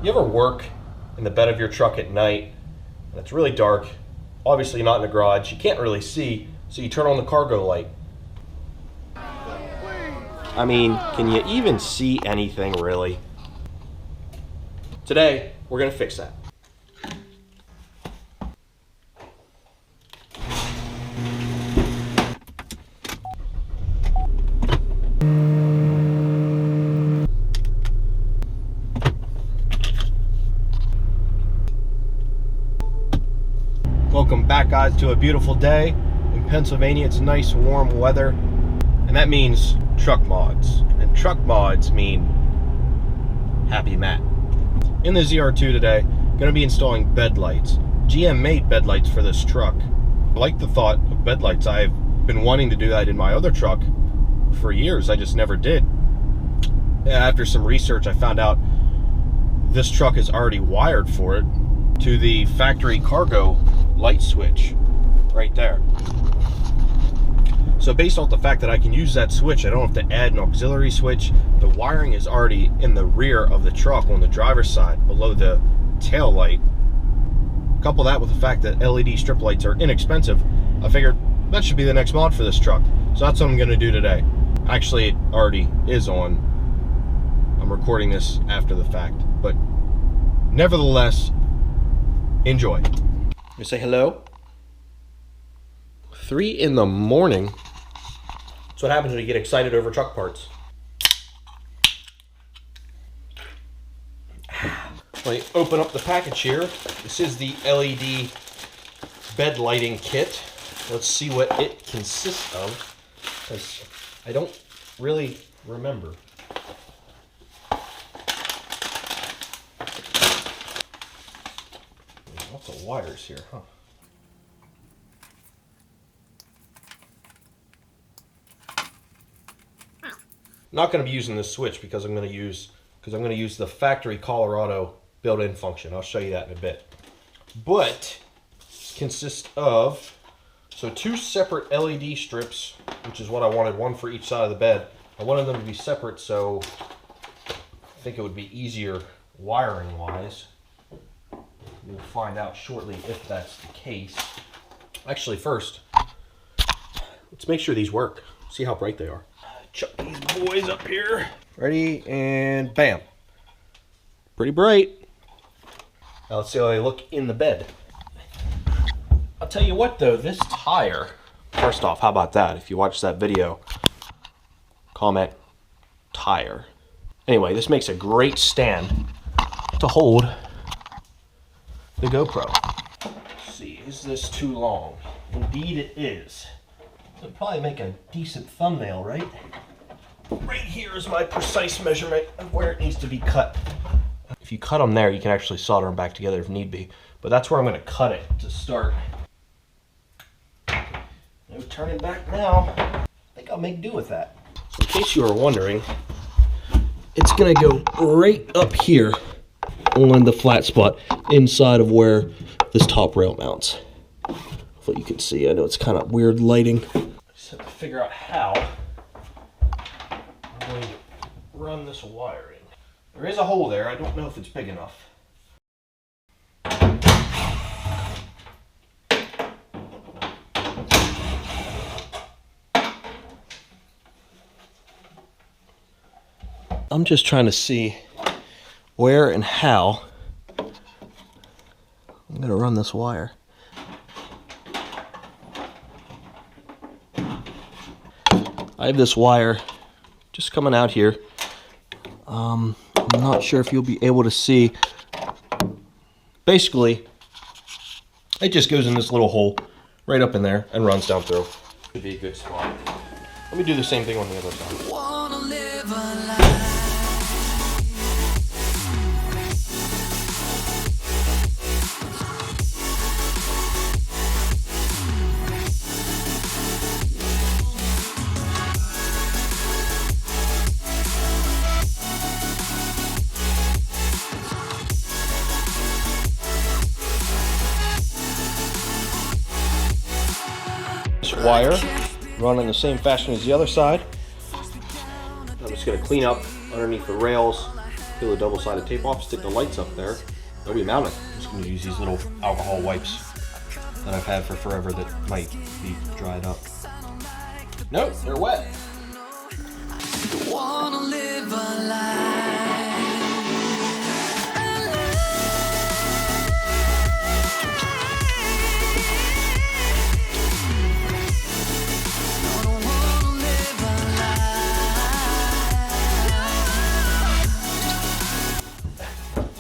You ever work in the bed of your truck at night and it's really dark, obviously not in the garage, you can't really see, so you turn on the cargo light. I mean, can you even see anything really? Today, we're gonna fix that. Welcome back, guys, to a beautiful day in Pennsylvania. It's nice warm weather, and that means truck mods, and truck mods mean Happy Matt. In the ZR2 today, going to be installing bed lights. GM made bed lights for this truck. I like the thought of bed lights. I've been wanting to do that in my other truck for years. I just never did. After some research, I found out this truck is already wired for it to the factory cargo light switch right there. So based off the fact that I can use that switch, I don't have to add an auxiliary switch. The wiring is already in the rear of the truck on the driver's side below the tail light. Couple that with the fact that LED strip lights are inexpensive, I figured that should be the next mod for this truck. So that's what I'm going to do today. Actually, it already is on. I'm recording this after the fact, but nevertheless, enjoy. You say hello. 3 in the morning. That's what happens when you get excited over truck parts. Let me open up the package here. This is the LED bed lighting kit. Let's see what it consists of, because I don't really remember. There's lots of wires here, huh? Not going to be using this switch because I'm going to use the factory Colorado built-in function. I'll show you that in a bit. But it consists of 2 separate LED strips, which is what I wanted, one for each side of the bed. I wanted them to be separate, so I think it would be easier wiring wise. We'll find out shortly if that's the case. Actually, first, let's make sure these work. See how bright they are. Chuck these boys up here. Ready, and bam. Pretty bright. Now let's see how they look in the bed. I'll tell you what though, this tire, first off, how about that? If you watch that video, comment tire. Anyway, this makes a great stand to hold the GoPro. Let's see, is this too long? Indeed it is. It'll probably make a decent thumbnail, right? Right here is my precise measurement of where it needs to be cut. If you cut them there, you can actually solder them back together if need be. But that's where I'm going to cut it to start. No turning back now. I think I'll make do with that. So in case you were wondering, it's going to go right up here on the flat spot inside of where this top rail mounts. Hopefully you can see. I know it's kind of weird lighting. Just have to figure out how I'm going to run this wiring. There is a hole there. I don't know if it's big enough. I'm just trying to see where and how I'm going to run this wire. I have this wire just coming out here. I'm not sure if you'll be able to see. Basically, it just goes in this little hole right up in there and runs down through. Could be a good spot. Let me do the same thing on the other side. Wanna live a life. Wire run in the same fashion as the other side. I'm just going to clean up underneath the rails peel the double-sided tape off, stick the lights up there. They'll be mounted. I'm just going to use these little alcohol wipes that I've had for forever that might be dried up. Nope, they're wet. Wanna live a life.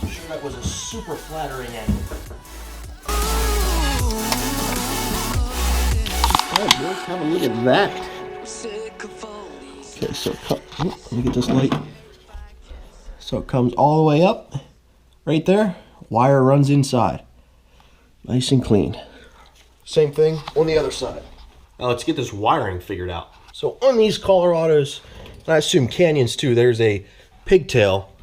I'm sure that was a super flattering angle. Oh, boy, have a look at that. Okay, so let me get this light. So it comes all the way up, right there. Wire runs inside, nice and clean. Same thing on the other side. Now let's get this wiring figured out. So on these Colorados, and I assume Canyons too, there's a pigtail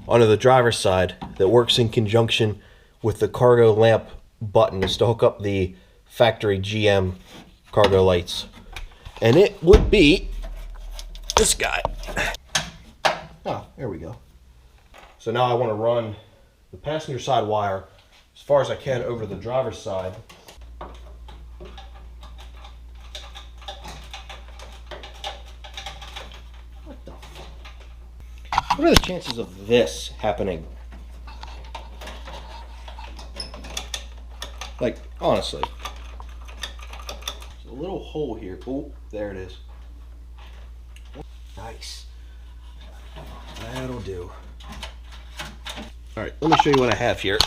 onto the driver's side that works in conjunction with the cargo lamp button. Is to hook up the factory GM cargo lights, and it would be this guy. Oh, there we go. So now I want to run the passenger side wire as far as I can over the driver's side. What are the chances of this happening? Like, honestly. There's a little hole here. Oh, there it is. Nice. That'll do. Alright, let me show you what I have here.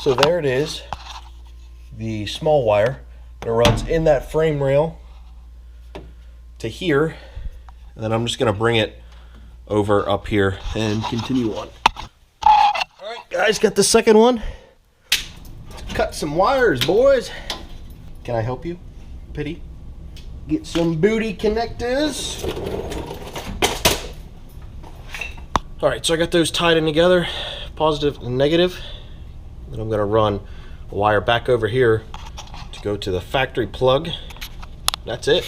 So there it is. The small wire. It runs in that frame rail to here. And then I'm just going to bring it over up here and continue on. Alright guys, got the second one. Let's cut some wires, boys. Can I help you? Pity? Get some booty connectors. Alright, so I got those tied in together, positive and negative. Then I'm going to run a wire back over here to go to the factory plug. That's it.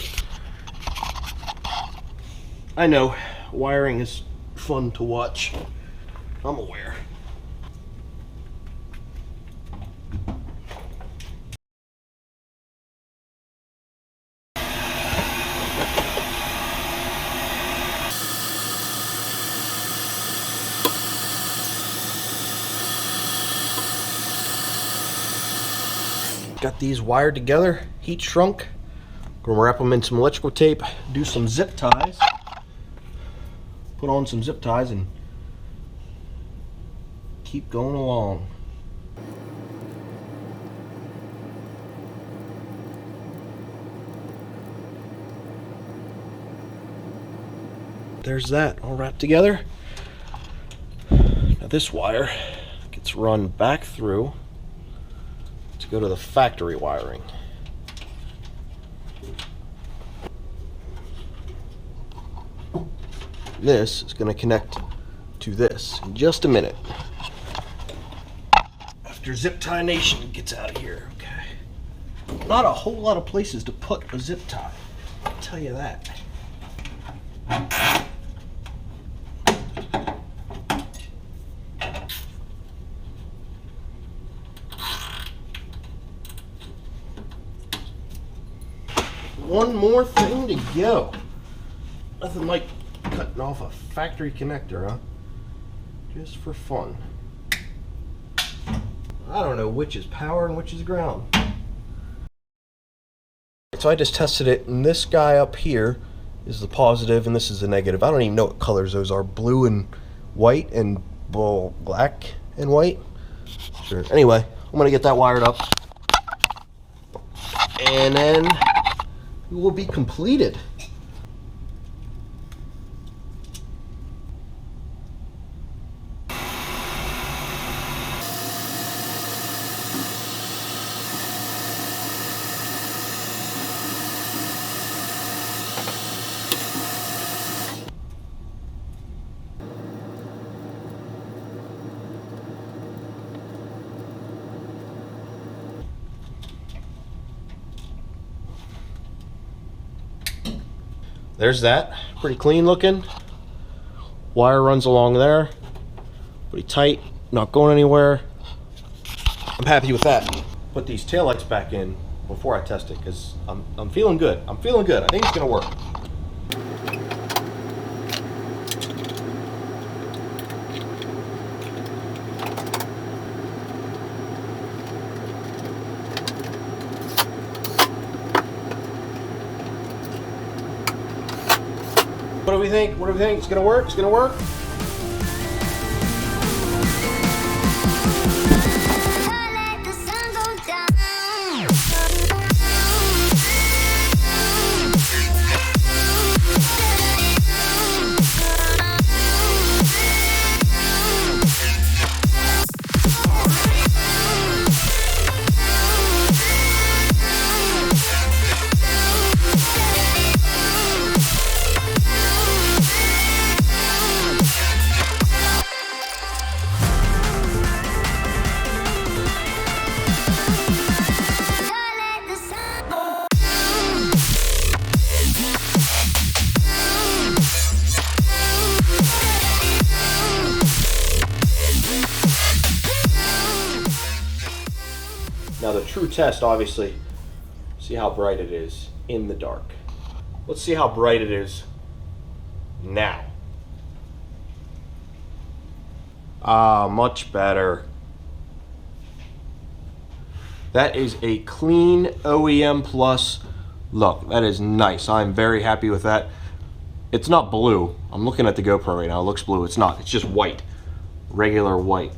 I know, wiring is fun to watch. I'm aware. Got these wired together, heat shrunk. Gonna wrap them in some electrical tape, do some zip ties, put on some zip ties, and keep going along. There's that all wrapped together. Now this wire gets run back through to go to the factory wiring. This is going to connect to this in just a minute. After Zip Tie Nation gets out of here, okay. Not a whole lot of places to put a zip tie, I'll tell you that. One more thing to go. Nothing like cutting off a factory connector, huh? Just for fun. I don't know which is power and which is ground. So I just tested it, and this guy up here is the positive and this is the negative. I don't even know what colors those are. Blue and white and black and white. Sure. Anyway, I'm gonna get that wired up, and then it will be completed. There's that, pretty clean looking. Wire runs along there. Pretty tight, not going anywhere. I'm happy with that. Put these taillights back in before I test it because I'm feeling good. I'm feeling good. I think it's gonna work. What do we think? What do we think? It's gonna work? It's gonna work? Now the true test, obviously, see how bright it is in the dark. Let's see how bright it is now. Ah, much better. That is a clean OEM Plus look. That is nice. I'm very happy with that. It's not blue. I'm looking at the GoPro right now. It looks blue. It's not. It's just white. Regular white.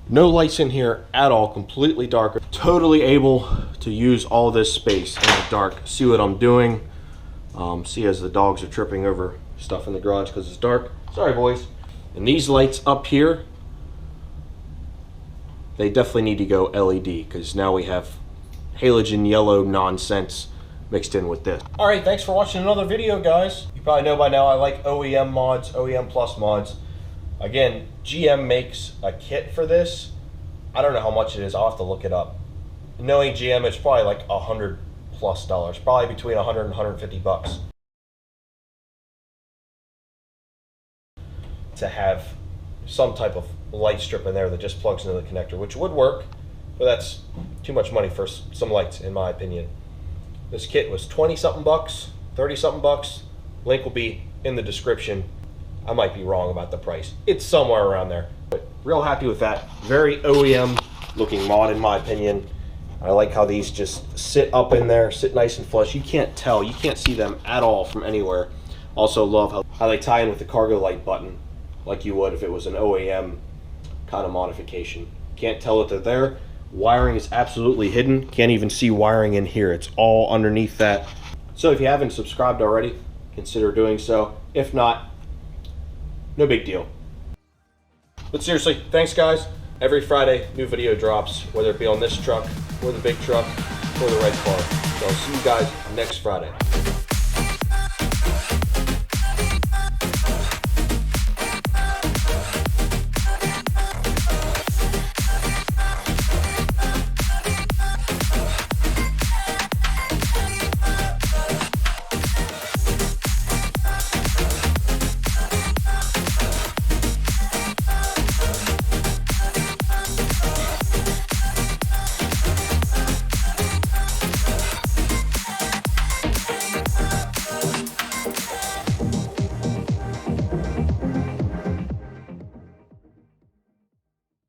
No lights in here at all. Completely dark. Totally able to use all this space in the dark. See what I'm doing. See as the dogs are tripping over stuff in the garage because it's dark. Sorry, boys. And these lights up here, they definitely need to go LED because now we have halogen yellow nonsense mixed in with this. All right, thanks for watching another video, guys. You probably know by now I like OEM mods, OEM Plus mods. Again, GM makes a kit for this. I don't know how much it is. I'll have to look it up. Knowing GM, it's probably like $100+, probably between 100 and 150 bucks to have some type of light strip in there that just plugs into the connector, which would work, but that's too much money for some lights, in my opinion. This kit was 20-something bucks, 30-something bucks. Link will be in the description. I might be wrong about the price. It's somewhere around there. But real happy with that. Very OEM looking mod in my opinion. I like how these just sit up in there, sit nice and flush. You can't tell, you can't see them at all from anywhere. Also love how they tie in with the cargo light button like you would if it was an OEM kind of modification. Can't tell that they're there. Wiring is absolutely hidden. Can't even see wiring in here. It's all underneath that. So if you haven't subscribed already, consider doing so. If not, no big deal. But seriously, thanks guys. Every Friday, new video drops, whether it be on this truck, or the big truck, or the red car. So I'll see you guys next Friday.